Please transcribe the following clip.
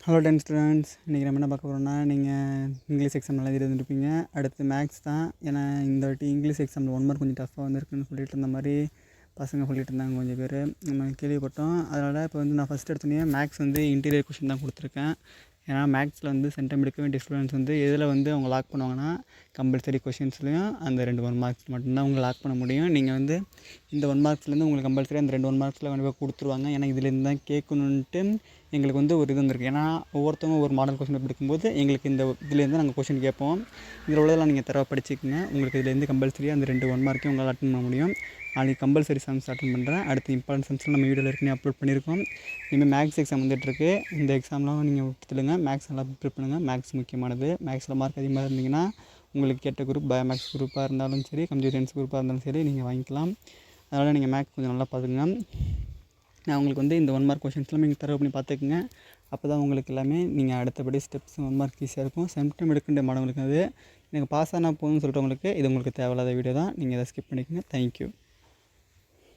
Hello students, இன்றைக்கி நம்ம என்ன பார்க்க போகிறோம்னா, நீங்கள் இங்கிலீஷ் எக்ஸாம் நல்லா எழுதிருந்துருப்பீங்க. அடுத்து மேக்ஸ் தான். ஏன்னா இந்த வாட்டி இங்கிலீஷ் எக்ஸாமில் 1 மார்க் கொஞ்சம் டஃப்பாக வந்திருக்குன்னு சொல்லிட்டு இருந்த மாதிரி பசங்க சொல்லிட்டு இருந்தாங்க கொஞ்சம் பேர். நம்ம கேள்விப்பட்டோம். அதனால் இப்போ நான் ஃபஸ்ட்டு எடுத்தோன்னே மேக்ஸ் இன்டீரியர் கொஷின் தான் கொடுத்துருக்கேன். ஏன்னா மேக்ஸில் சென்டம் எடுக்க வேண்டிய ஸ்டூடெண்ட்ஸ் எதில் அவங்க லாக் பண்ணுவாங்கன்னா, கம்பல்சரி கொஷின்ஸ்லையும் அந்த 2 1 மார்க்ஸ் மட்டும்தான் அவங்க லாக் பண்ண முடியும். நீங்கள் இந்த 1 மார்க்ஸ்லேருந்து உங்களுக்கு கம்பல்சரி அந்த 2 1 மார்க்ஸில் கண்டிப்பாக கொடுத்துருவாங்க. ஏன்னா இதுலேருந்து தான் கேட்கணுன்ட்டு எங்களுக்கு ஒரு இது வந்துருக்கு. ஏன்னா ஒவ்வொருத்தவங்க ஒரு மாடல் கொஷின் எடுக்கும்போது எங்களுக்கு இந்த இதுலேருந்து நாங்கள் கொஷின் கேட்போம். இதில் உள்ளதெல்லாம் நீங்கள் தரவாக படிச்சுக்கோங்க. உங்களுக்கு இதுலேருந்து கம்பல்சரியாக அந்த 2 1 மார்க்கையும் உங்களால் அட்டன் பண்ண முடியும். நாளைக்கு கம்பல்சரி சம்ஸ் அட்டன் பண்ணுறேன். அடுத்து இம்பார்ட்டன்ட் சம்ஸ்லாம் நம்ம வீடியோவில் ஏற்கனவே அப்லோட் பண்ணியிருக்கோம். இனிமேல் மேக்ஸ் எக்ஸாம் வந்துட்டுருக்கு. இந்த எக்ஸாம்லாம் நீங்கள் விட்டுடுங்க. மேக்ஸ் நல்லா ப்ரிப்பேர் பண்ணுங்கள். மேக்ஸ் முக்கியமானது. மேக்ஸில் மார்க் அதிகமாக இருந்தீங்கன்னா உங்களுக்கு கேட்ட குரூப் பயோ மேக்ஸ் குரூப்பாக இருந்தாலும் சரி, கம்ப்யூட்டர் சயின்ஸ் குரூப்பாக இருந்தாலும் சரி நீங்கள் வாங்கிக்கலாம். அதனால் நீங்கள் மேக்ஸ் கொஞ்சம் நல்லா பார்த்துக்குங்க. நான் உங்களுக்கு இந்த 1 மார்க் கொஷின்ஸ்லாம் நீங்கள் தரவு பண்ணி பார்த்துக்குங்க. அப்போ தான் உங்களுக்கு எல்லாமே நீங்கள் அடுத்தபடி ஸ்டெப்ஸ் 1 மார்க் ஈஸியாக இருக்கும். சென்டம் எடுக்கின்ற மாணவங்களுக்கு அது எனக்கு பாஸ் ஆனால் போதும்னு சொல்கிறவங்களுக்கு இது உங்களுக்கு தேவையில்லாத வீடியோ தான். நீங்கள் இதை ஸ்கிப் பண்ணிக்கோங்க. தேங்க்யூ.